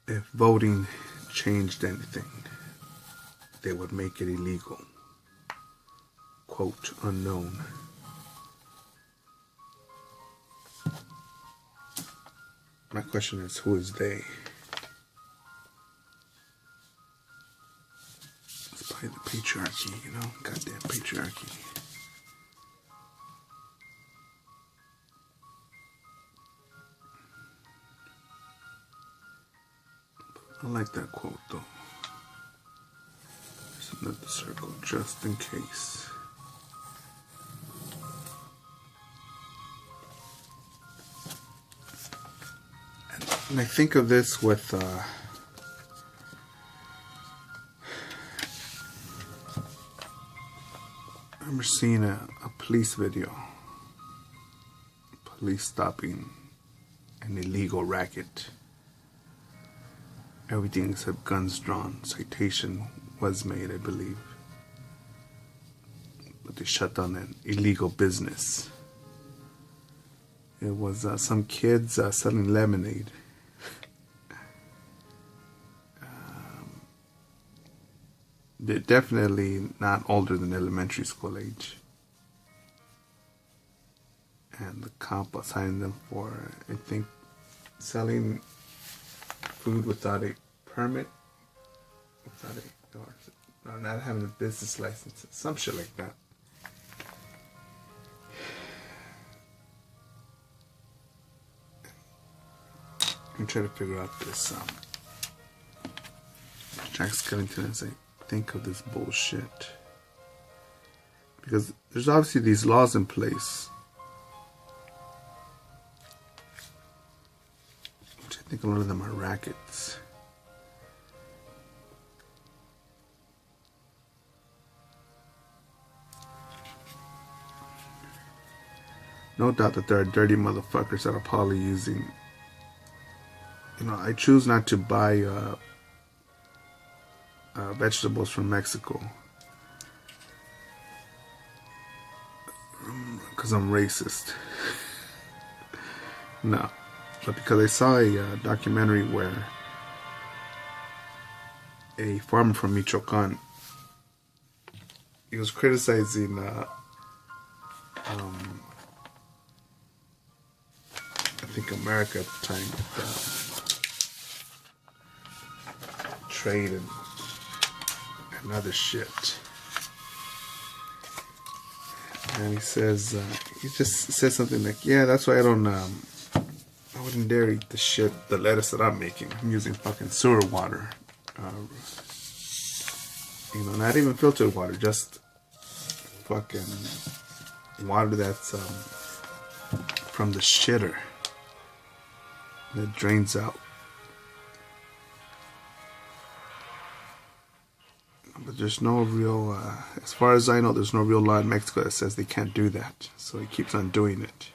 if voting changed anything, they would make it illegal. Quote, unknown. My question is, who is they? It's probably the patriarchy, you know? Goddamn patriarchy. I like that quote, though. There's another circle, just in case. And I think of this with, I remember seeing a police video. Police stopping an illegal racket. Everything except guns drawn. Citation was made, I believe. But they shut down an illegal business. It was some kids selling lemonade. They're definitely not older than elementary school age. And the cop assigned them for, I think, selling food without a permit, or not having a business license, some shit like that. I'm trying to figure out this Jack Skellington as I think of this bullshit, because there's obviously these laws in place, which I think a lot of them are rackets. No doubt that there are dirty motherfuckers that are probably using, you know, I choose not to buy vegetables from Mexico because I'm racist. No, but because I saw a documentary where a farmer from Michoacan, he was criticizing I think America at the time with trade and other shit. And he says, he just says something like, yeah, that's why I wouldn't dare eat the lettuce that I'm making. I'm using fucking sewer water. You know, not even filtered water, just fucking water that's from the shitter that drains out. But there's no real, as far as I know, there's no real law in Mexico that says they can't do that. So he keeps on doing it.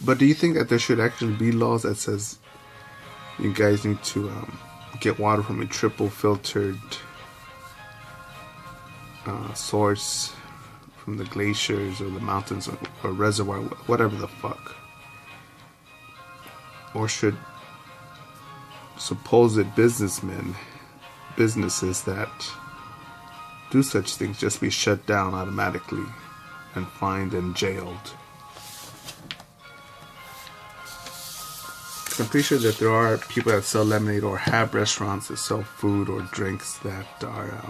But do you think that there should actually be laws that says you guys need to get water from a triple filtered source from the glaciers or the mountains or reservoir, whatever the fuck? Or should supposed businesses that do such things just be shut down automatically and fined and jailed? I'm pretty sure that there are people that sell lemonade or have restaurants that sell food or drinks that are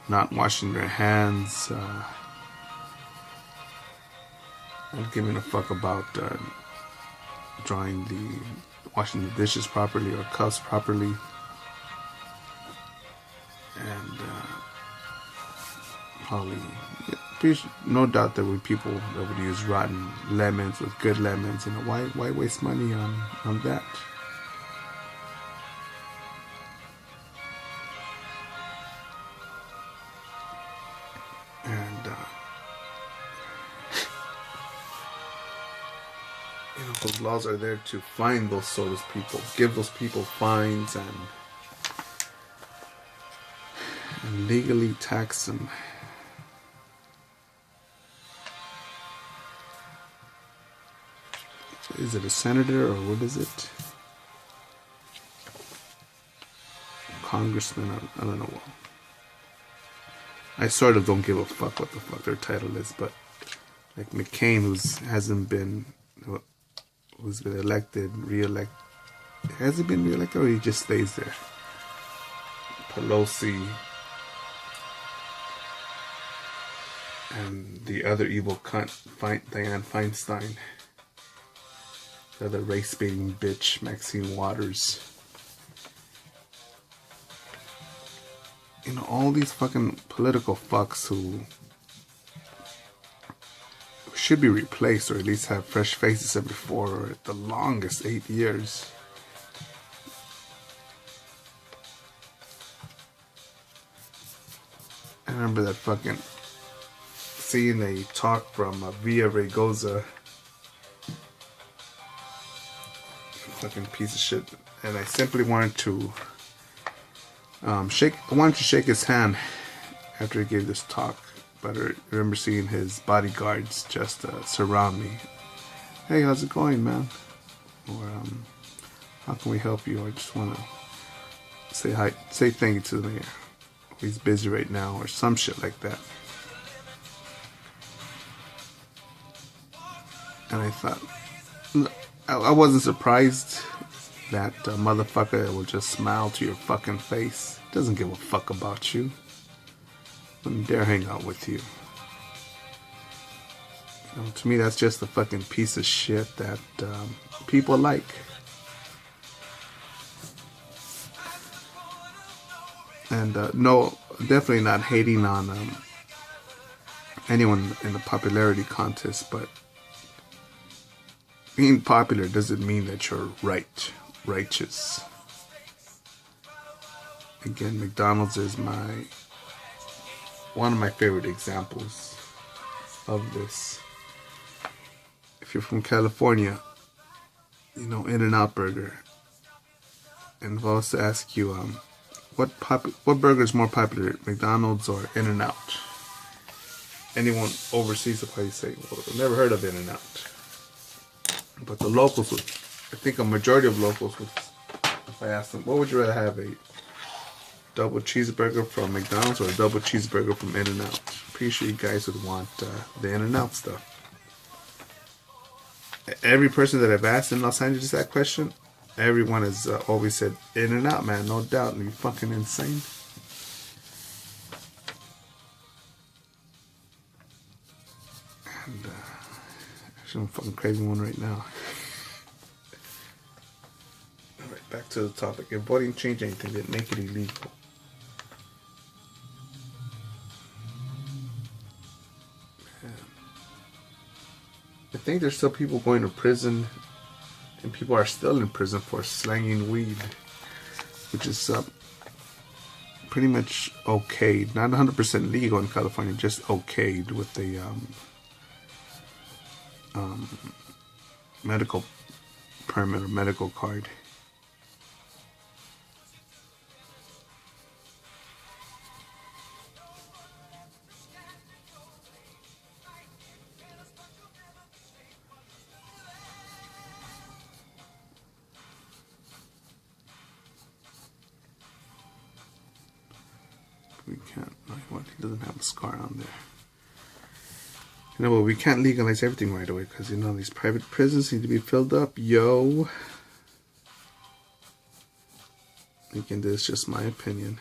not washing their hands, not giving a fuck about washing the dishes properly or cups properly, and probably, no doubt there were people that would use rotten lemons with good lemons. You know, why waste money on that? And you know, those laws are there to fine those sort of people, give those people fines and legally tax them. is it a senator or what is it? Congressman, I don't know. I sort of don't give a fuck what the fuck their title is, but like McCain, who's been elected, re-elected. Has he been re-elected or he just stays there? Pelosi and the other evil cunt, Dianne Feinstein. The other race-baiting bitch, Maxine Waters. You know, all these fucking political fucks who should be replaced or at least have fresh faces every 4 or at the longest 8 years. I remember that fucking seeing a talk from Villa Raygoza, fucking piece of shit, and I simply wanted to shake his hand after he gave this talk, but I remember seeing his bodyguards just surround me. Hey, how's it going, man? Or how can we help you? I just want to say hi, say thank you to the mayor. He's busy right now, or some shit like that. And I thought, I wasn't surprised that motherfucker will just smile to your fucking face. Doesn't give a fuck about you. Wouldn't dare hang out with you. You know, to me, that's just a fucking piece of shit that people like. And no, definitely not hating on anyone in the popularity contest, but being popular doesn't mean that you're righteous. Again, McDonald's is one of my favorite examples of this. If you're from California, you know, In-N-Out Burger. And if I was to ask you, what burger is more popular, McDonald's or In-N-Out? Anyone overseas will probably say, well, I've never heard of In-N-Out. But the locals would, I think a majority of locals would, if I asked them, what would you rather have, a double cheeseburger from McDonald's or a double cheeseburger from In-N-Out? Pretty sure you guys would want the In-N-Out stuff. Every person that I've asked in Los Angeles that question, everyone has always said In-N-Out, man, no doubt. And you fucking insane. And actually, I'm a fucking crazy one right now. Alright, back to the topic. If voting changed anything, did it make it illegal? I think there's still people going to prison, and people are still in prison for slanging weed, which is pretty much okayed. Not 100% legal in California, just okayed with the medical permit or medical card. We can't, what, he doesn't have a scar on there. You know, but we can't legalize everything right away because, you know, these private prisons need to be filled up, yo. Again, this is just my opinion.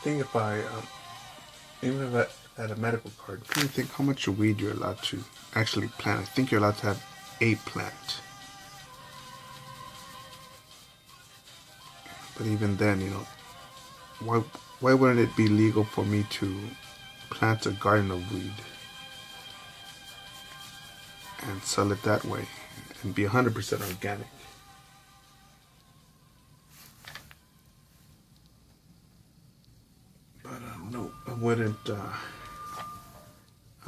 think if I, even if I had a medical card, I don't think how much weed you're allowed to actually plant. I think you're allowed to have a plant. But even then, you know, why wouldn't it be legal for me to plant a garden of weed and sell it that way and be 100% organic? But no, I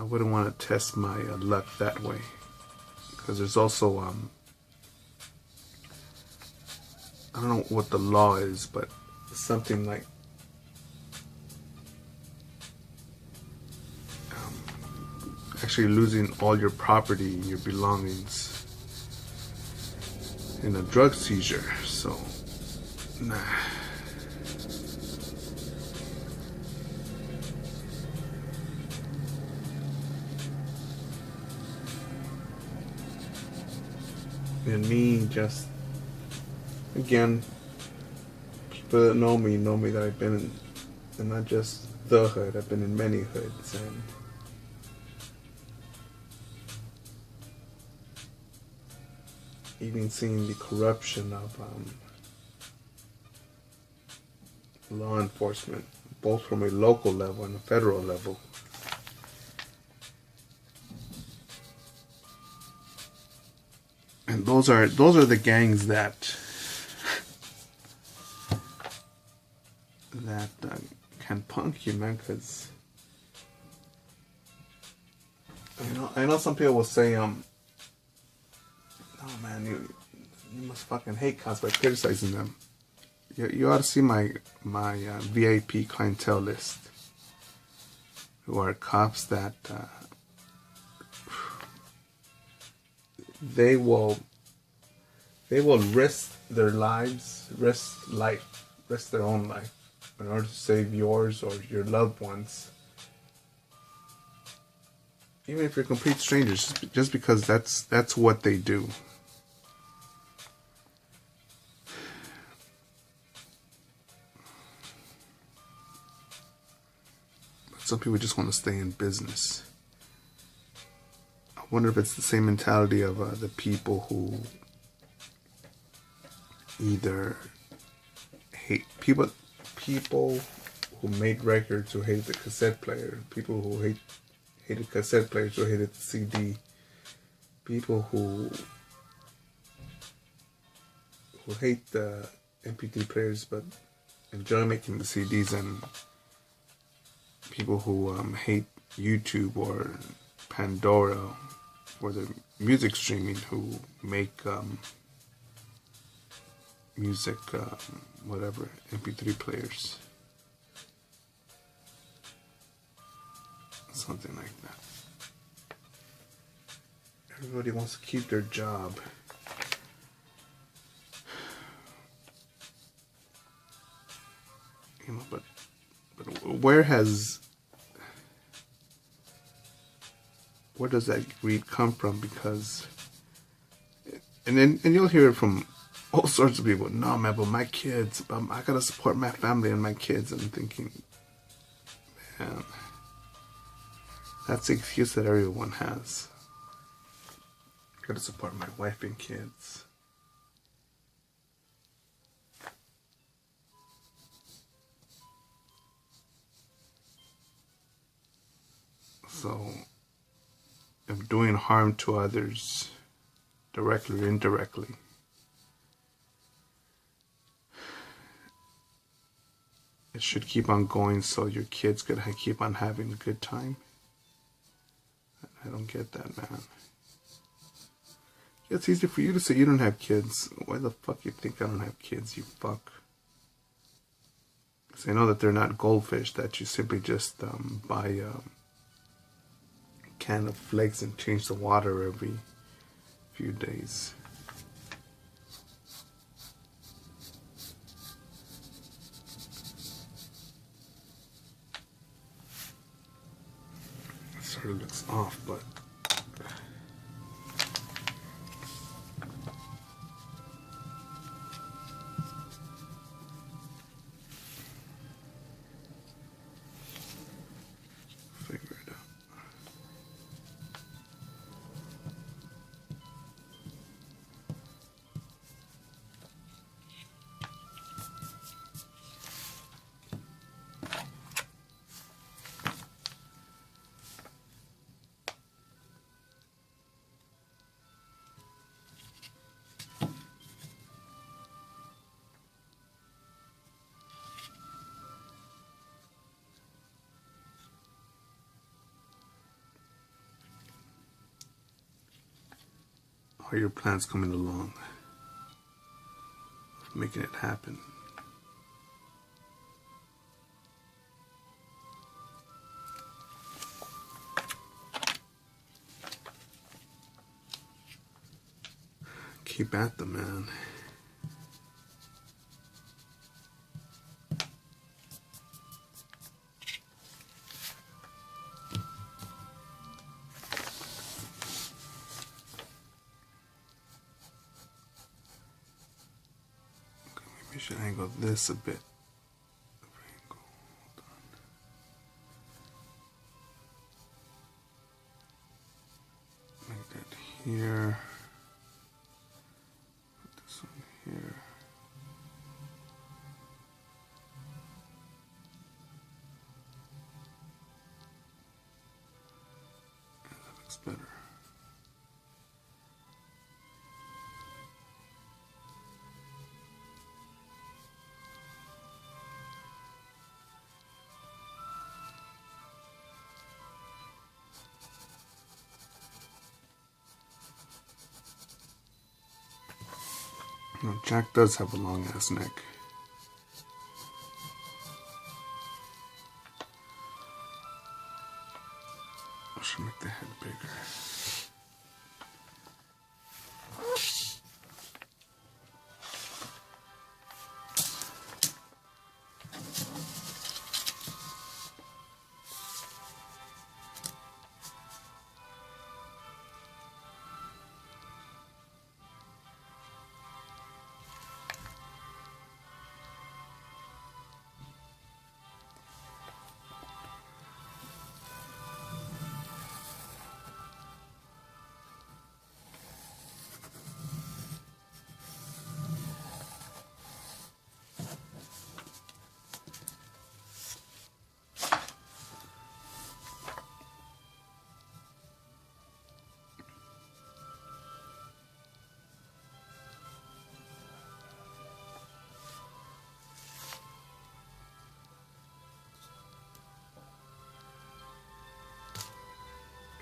wouldn't want to test my luck that way, because there's also I don't know what the law is, but something like actually losing all your property, your belongings in a drug seizure. So, nah. And me, just again, people that know me that I've been in not just the hood, I've been in many hoods, and even seeing the corruption of law enforcement, both from a local level and a federal level. And those are the gangs that can punk you, man. Because I know some people will say, "Oh man, you must fucking hate cops by criticizing them." You ought to see my VIP clientele list, who are cops that they will risk their lives, risk their own life in order to save yours or your loved ones. Even if you're complete strangers, just because that's what they do. But some people just want to stay in business. I wonder if it's the same mentality of the people who either hate people who made records who hated the cassette player, people who hated cassette players who hated the CD, people who hate the MP3 players but enjoy making the CDs, and people who hate YouTube or Pandora for the music streaming, who make music, whatever, MP3 players. Something like that. Everybody wants to keep their job. You know, but where does that greed come from? Because, and you'll hear it from all sorts of people. No, man, but my kids, I gotta support my family and my kids. And I'm thinking, man, that's the excuse that everyone has. I gotta support my wife and kids. So, if doing harm to others, directly or indirectly, it should keep on going so your kids could keep on having a good time. I don't get that, man. It's easy for you to say you don't have kids. Why the fuck you think I don't have kids, you fuck? Because I know that they're not goldfish that you simply just buy a can of flakes and change the water every few days. It sort of looks off, but are your plans coming along? Making it happen. Keep at them, man. We should angle this a bit. Make that here. Put this one here. Yeah, that looks better. Now, Jack does have a long ass neck. I should make the head bigger.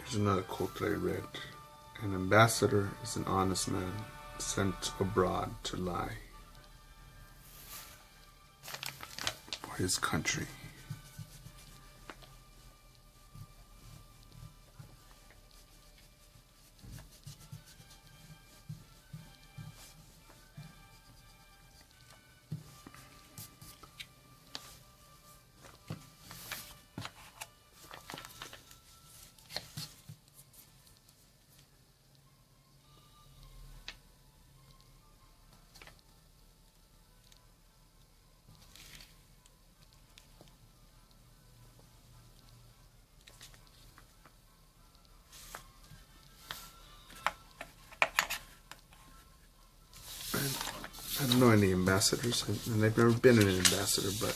Here's another quote that I read. An ambassador is an honest man sent abroad to lie for his country. I don't know any ambassadors, and I've never been an ambassador, but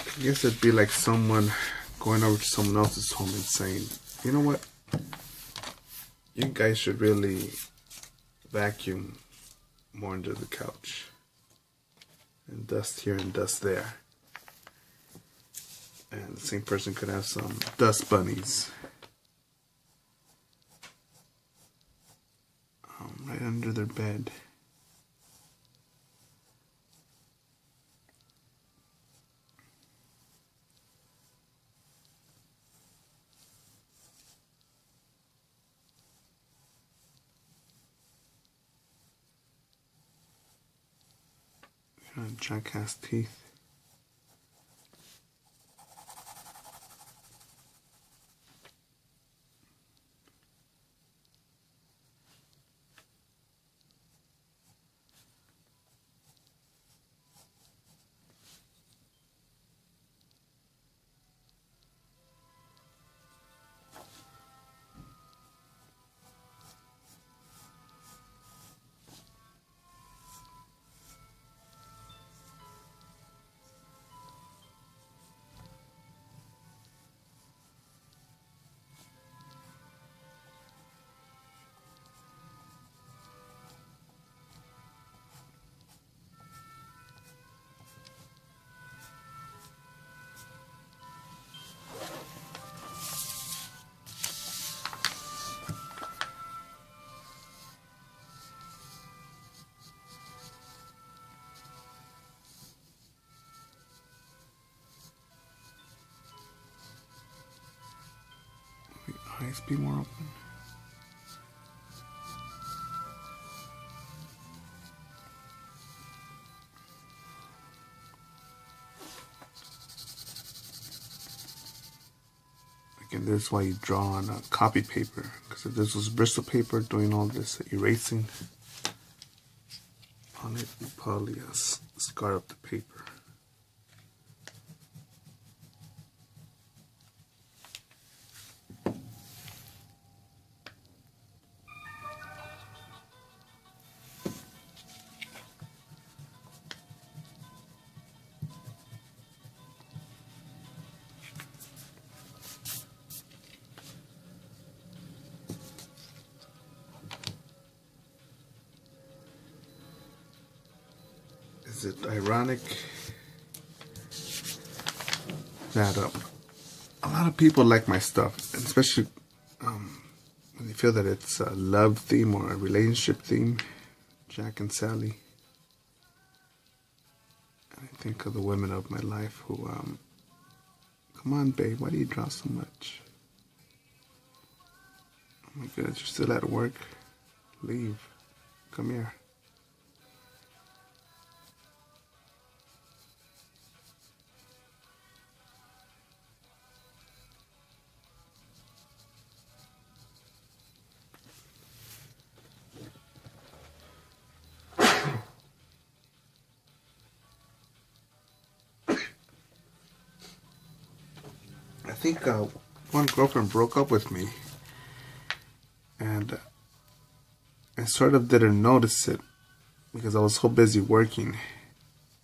I guess it'd be like someone going over to someone else's home and saying, you know what, you guys should really vacuum more under the couch and dust here and dust there. And the same person could have some dust bunnies right under their bed. Jack has teeth. Eyes be more open. Again, this is why you draw on copy paper, because if this was Bristol paper doing all this erasing on it, you probably scar up the paper. Is it ironic that a lot of people like my stuff, and especially when they feel that it's a love theme or a relationship theme, Jack and Sally? And I think of the women of my life who, come on, babe, why do you draw so much? Oh my goodness, you're still at work? Leave. Come here. I think one girlfriend broke up with me, and I sort of didn't notice it because I was so busy working,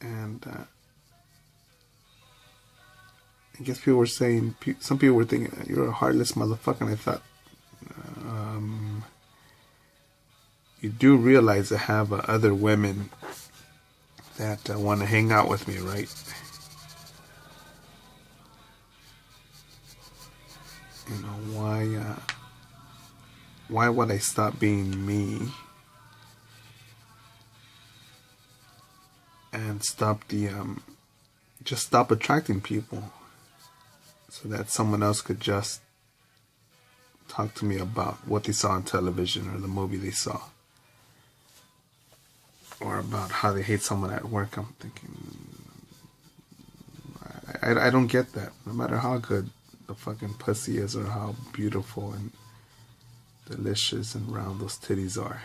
and I guess people were saying, some people were thinking, you're a heartless motherfucker, and I thought, you do realize I have other women that want to hang out with me, right? You know, why would I stop being me and stop just stop attracting people so that someone else could just talk to me about what they saw on television or the movie they saw, or about how they hate someone at work? I'm thinking, I don't get that. No matter how good the fucking pussy is or how beautiful and delicious and round those titties are.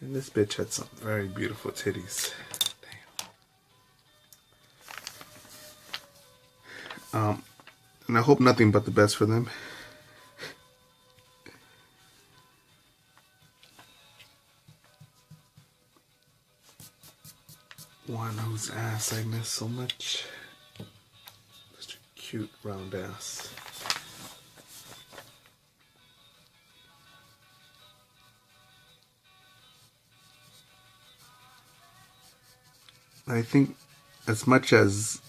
And this bitch had some very beautiful titties. Damn. And I hope nothing but the best for them. One whose ass I miss so much. Such a cute round ass. I think as much as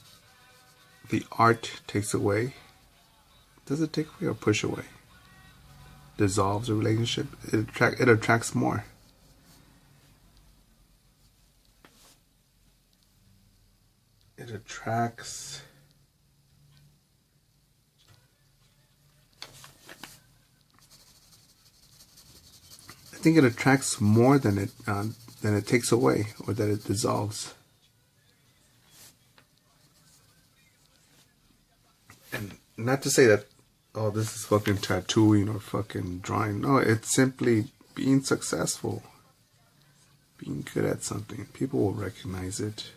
the art takes away, does it take away or push away? Dissolves a relationship? It attracts more. It attracts. I think it attracts more than it takes away, or that it dissolves. And not to say that, oh, this is fucking tattooing or fucking drawing. No, it's simply being successful. Being good at something. People will recognize it.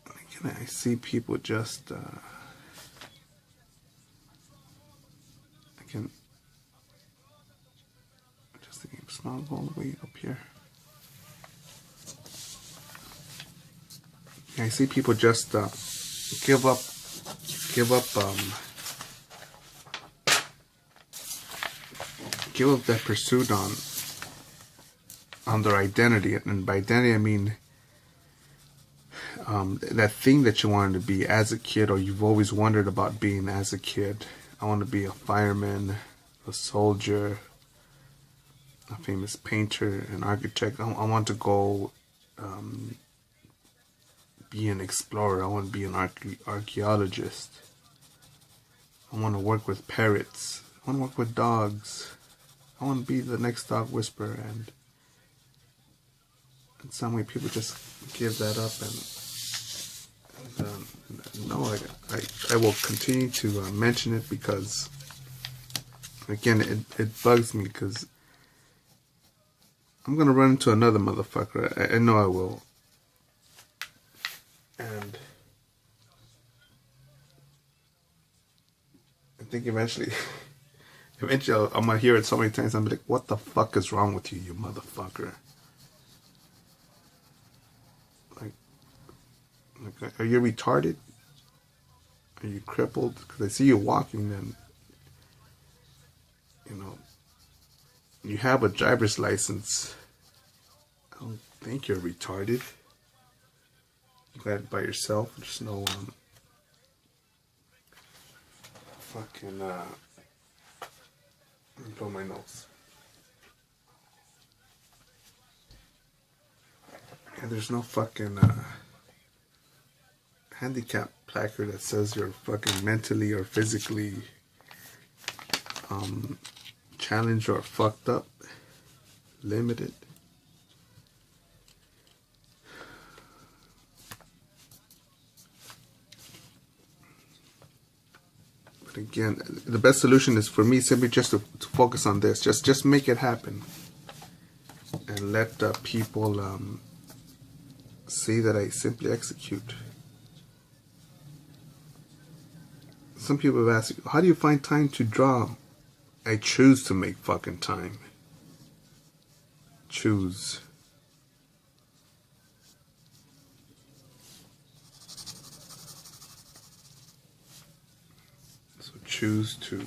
Again, I see people just, just thinking, it's not all the way up here. I see people just give up that pursuit on their identity, and by identity I mean that thing that you wanted to be as a kid, or you've always wondered about being as a kid. I want to be a fireman, a soldier, a famous painter, an architect. I want to go be an explorer. I want to be an archaeologist. I want to work with parrots. I want to work with dogs. I want to be the next dog whisperer. And in some way, people just give that up. And no, I will continue to mention it because, again, it bugs me because I'm going to run into another motherfucker. I know I will. And I think eventually I'm going to hear it so many times. I'm like, what the fuck is wrong with you, you motherfucker? Like, are you retarded? Are you crippled? Because I see you walking, then, you know, you have a driver's license. I don't think you're retarded. You got it by yourself. There's no, fucking, let me blow my nose. Yeah, there's no fucking, handicap placard that says you're fucking mentally or physically challenged or fucked up, limited. But again, the best solution is for me simply just to focus on this. Just make it happen, and let people see that I simply execute. Some people have asked, how do you find time to draw? I choose to make fucking time. Choose. So choose to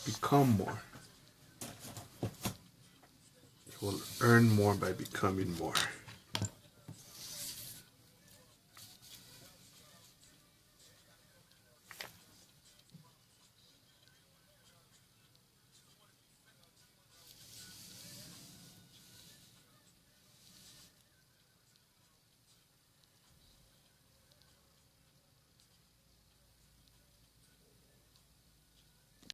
become more. You will earn more by becoming more.